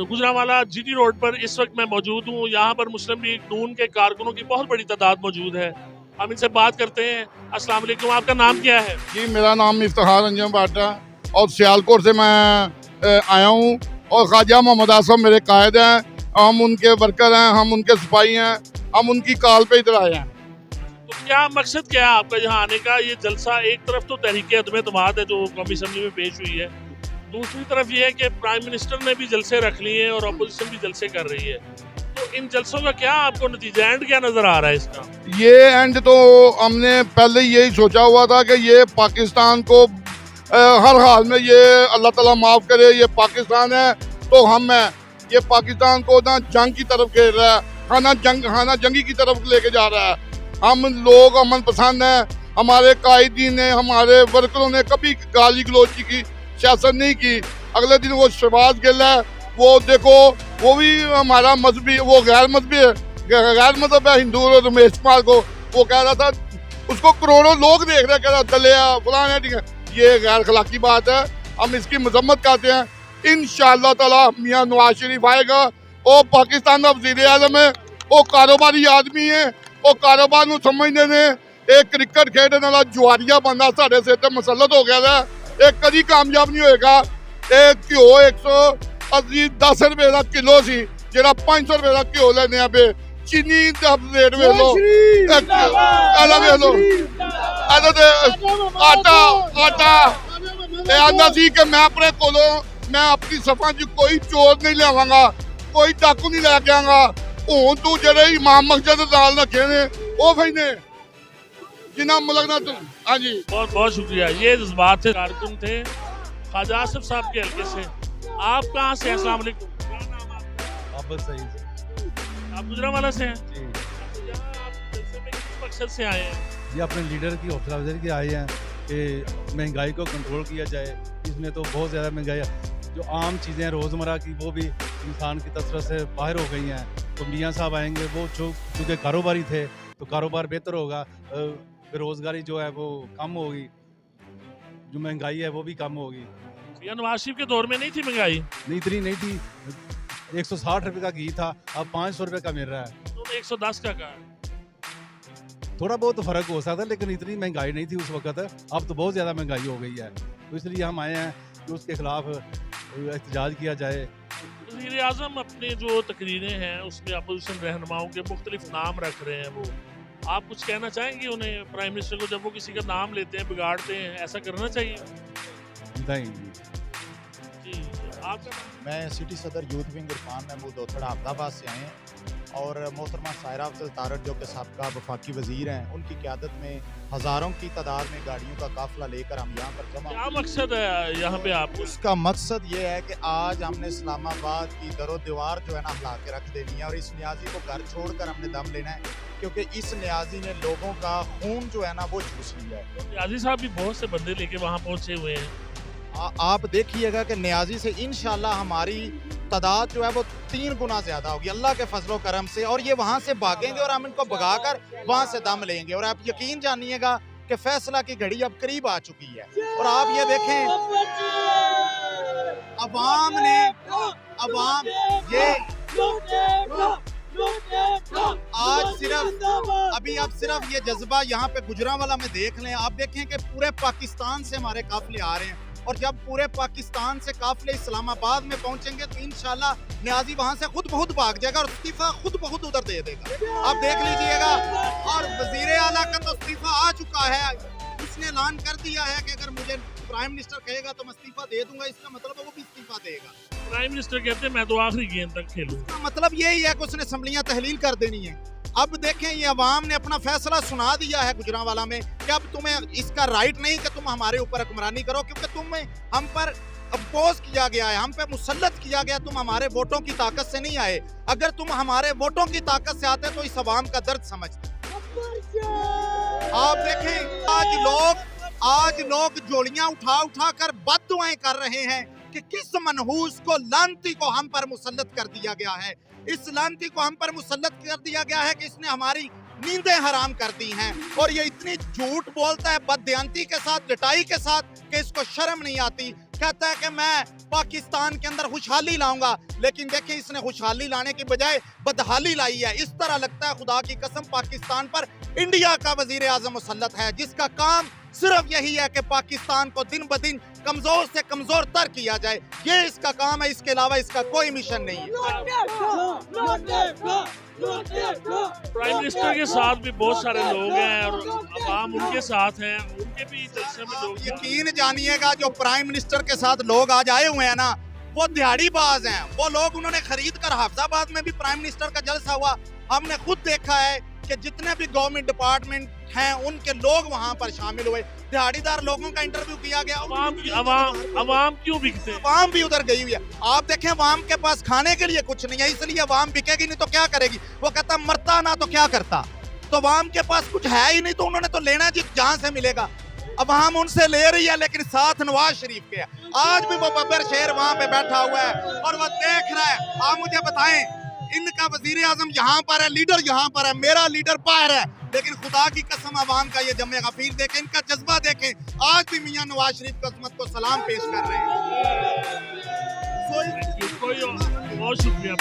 Gujranwala GT road पर इस वक्त मैं मौजूद हूँ। यहाँ पर मुस्लिम लीग नून के कारकुनों की बहुत बड़ी तादाद मौजूद है। हम इनसे बात करते हैं। अस्सलाम वालेकुम, आपका नाम क्या है? जी, मेरा नाम इफ्तिखार अंजम बाटा और सियालकोट से मैं आया हूँ और ख्वाजा मोहम्मद आसम मेरे कायद हैं। हम उनके वर्कर हैं, हम उनके सिपाही हैं, हम उनकी कॉल पे इधर आए हैं। तो क्या मकसद क्या है आपका यहाँ आने का? ये जलसा एक तरफ तो तहरीक अदम एतमाद है जो कौमी असम्बली में पेश हुई है, दूसरी तरफ ये है कि प्राइम मिनिस्टर ने भी जलसे रख लिए हैं और अपोजिशन भी जलसे कर रही है। तो इन जलसों का क्या आपको नतीजा, एंड क्या नजर आ रहा है इसका? ये एंड तो हमने पहले यही सोचा हुआ था कि ये पाकिस्तान को हर हाल में ये अल्लाह ताला माफ़ करे, ये पाकिस्तान है तो हम हैं। ये पाकिस्तान को ना जंग की तरफ घेर रहा है, खाना जंगी की तरफ लेके जा रहा है। हम लोग अमन पसंद हैं, हमारे कायदीन ने, हमारे वर्करों ने कभी गाली गलोची की सियासत नहीं की। अगले दिन वो शहबाज गिल है, वो देखो वो भी हमारा मजहबी, वो गैर मजहबी है, गैर मजहब है हिंदू। और रमेश कुमार को वो कह रहा था, उसको करोड़ों लोग देख रहे, कह रहा दलिया फलाना है, ठीक है। ये गैर अखलाकी बात है, हम इसकी मजम्मत करते हैं। इंशाअल्लाह ताला मियां नवाज शरीफ आएगा, वो पाकिस्तान का वज़ीर आज़म है, वो कारोबारी आदमी है, वो कारोबार नूं समझदे ने। एक क्रिकेट खेडने वाला जुआरिया बंदा साढ़े सिर ते मुसलत हो गया है, एक कभी कामयाब नहीं होएगा। एक घ्यो 180 10 रुपए का किलो सी, जेड़ा 500 रुपए का घ्यो लेने आ पे। चीनी दा रेट वेख लो, एला वेख लो, एला ते आटा आंदा सी कि मैं अपने कोलों, मैं अपनी सफा च कोई चोर नहीं लियावांगा, कोई डाकू नहीं लैके आवांगा। हुण तू जेड़े इमाम मस्जिद नाल रखे ने वो फैने जिन्ना मुल्क ना। हाँ जी, बहुत बहुत शुक्रिया। ये जज्बात से कारकुन थे ख्वाजा आसिफ साहब के हल्के से। आप कहाँ से हैं? अस्सलाम वालेकुम। क्या नाम आपका? आप सही से आप गुजरांवाला से हैं? जी तो यहाँ आप जलसे में किस मकसद से आए हैं? ये अपने लीडर की हौसला अफजाई के आए हैं कि महंगाई को कंट्रोल किया जाए। इसमें तो बहुत ज़्यादा महंगाई है, जो आम चीज़ें हैं रोज़मर्रा की वो भी इंसान की तसरत से बाहर हो गई हैं। तो मियाँ साहब आएंगे, वो चूँकि कारोबारी थे तो कारोबार बेहतर होगा, बेरोज़गारी जो है वो कम होगी, जो महंगाई है वो भी कम होगी। या नवाज शरीफ के दौर में नहीं थी महंगाई? नहीं इतनी नहीं थी, 160 रुपये का घी था, अब 500 रुपये का मिल रहा है। उन्होंने 110 का कहा। थोड़ा बहुत फ़र्क हो सकता है, लेकिन इतनी महंगाई नहीं थी उस वक्त। अब तो बहुत ज़्यादा महंगाई हो गई है, तो इसलिए हम आए हैं कि उसके खिलाफ एहतजाज किया जाए। वज़ीर आज़म अपने जो तकरीरें हैं उसमें अपोजिशन रहनुमाओं के मुख्तलिफ नाम रख रहे हैं। वो आप कुछ कहना चाहेंगे उन्हें, प्राइम मिनिस्टर को, जब वो किसी का नाम लेते हैं, बिगाड़ते हैं, ऐसा करना चाहिए? नहीं, जी, आपका मैं सिटी सदर यूथ विंग इरफान महमूद दोथड़ा अहमदाबाद से आए हैं और मोहतरमा सायरा अफजल तारड़ जो कि साबका वफाकी वज़ीर हैं, उनकी क़यादत में हज़ारों की तादाद में गाड़ियों का काफ़िला लेकर हम यहाँ पर जमा। क्या मकसद है यहाँ पे आपको? उसका मकसद ये है कि आज हमने इस्लामाबाद की दरो दीवार जो है ना हिला के रख देनी है और इस न्याजी को घर छोड़कर हमने दम लेना है, क्योंकि इस न्याजी ने लोगों का खून जो है ना वो चूस लिया है। न्याजी साहब भी बहुत से बंदे लेके वहाँ पहुँचे हुए हैं। आप देखिएगा कि न्याजी से इंशाल्लाह हमारी तादाद जो है वो 3 गुना ज्यादा होगी अल्लाह के फजलो करम से, और ये वहाँ से भागेंगे और हम इनको भगाकर वहाँ से दम लेंगे। और आप यकीन जानिएगा कि फैसला की घड़ी अब करीब आ चुकी है। और आप ये देखें, अवाम ये आज सिर्फ ये जज्बा यहाँ पे गुजरांवाला में देख लें। आप देखें कि पूरे पाकिस्तान से हमारे काफिले आ रहे हैं, और जब पूरे पाकिस्तान से काफिले इस्लामाबाद में पहुंचेंगे तो इंशाल्लाह न्याजी वहां से खुद बहुत भाग जाएगा और इस्तीफा खुद बहुत उधर दे देगा। आप देख लीजिएगा। और वजीर आला का तो इस्तीफा आ चुका है, उसने ऐलान कर दिया है कि अगर मुझे प्राइम मिनिस्टर कहेगा तो मैं इस्तीफा दे दूंगा। इसका मतलब वो भी इस्तीफा देगा। प्राइम मिनिस्टर कहते हैं मैं तो आखिरी गेंद तक खेलूं। इसका मतलब यही है कि उसने असम्बलियां तहलील कर देनी है। अब देखें, ये अवाम ने अपना फैसला सुना दिया है गुजरांवाला में कि अब तुम्हें इसका राइट नहीं कि तुम हमारे ऊपर हुक्मरानी करो, क्योंकि तुम्हें हम पर अपोज किया गया है, हम पे मुसल्लत किया गया। तुम हमारे वोटों की ताकत से नहीं आए। अगर तुम हमारे वोटों की ताकत से आते तो इस अवाम का दर्द समझते। आप देखें, आज लोग जोड़ियां उठा कर बद्दुआएं कर रहे हैं कि किस मनहूस को, लानती को हम पर मुसल्लत कर दिया गया है। इस लानती को हम पर मुसल्लत कर दिया गया है कि इसने हमारी नींदें हराम कर दी हैं। और ये इतनी झूठ बोलता है बददयांती के साथ, डटाई के साथ, कि इसको शर्म नहीं आती। कहता है कि मैं पाकिस्तान के अंदर खुशहाली लाऊंगा, लेकिन देखिए इसने खुशहाली लाने की बजाय बदहाली लाई है। इस तरह लगता है खुदा की कसम पाकिस्तान पर इंडिया का वजीर आजम मुसल्लत है, जिसका काम सिर्फ यही है कि पाकिस्तान को दिन ब दिन कमजोर से कमजोर तर किया जाए। ये इसका काम है, इसके अलावा इसका कोई मिशन नहीं है। प्राइम मिनिस्टर के साथ भी बहुत सारे लोग हैं और आवाम उनके साथ हैं, उनके भी जलसे में लोग हैं। यकीन जानिएगा जो प्राइम मिनिस्टर के साथ लोग आज आए हुए हैं ना, वो दिहाड़ीबाज हैं। वो लोग उन्होंने खरीद कर हाफिजाबाद में भी प्राइम मिनिस्टर का जलसा हुआ, हमने खुद देखा है कि जितने भी गवर्नमेंट डिपार्टमेंट हैं उनके लोग वहां पर शामिल हुए। दिहाड़ीदार लोगों का इंटरव्यू किया गया। अवाम क्यों बिकते हैं? अवाम भी उधर गई हुई है। आप देखें अवाम के पास खाने के लिए कुछ नहीं है, इसलिए अवाम बिकेगी नहीं तो क्या करेगी। वो कहता मरता ना तो क्या करता, तो अवाम के पास कुछ है ही नहीं, तो उन्होंने तो लेना जिस जहां से मिलेगा। अवाम उनसे ले रही है, लेकिन साथ नवाज शरीफ के है। आज भी वो बब्बर शेर वहां पे बैठा हुआ है और वो देख रहा है। आप मुझे बताएं, इनका वजीर आजम यहाँ पर है, लीडर यहाँ पर है, मेरा लीडर बाहर है, लेकिन खुदा की कसम अवाम का ये जमे गफीर देखें, इनका जज्बा देखें। आज भी मियां नवाज शरीफ की अजमत को सलाम पेश कर रहे हैं। बहुत शुक्रिया।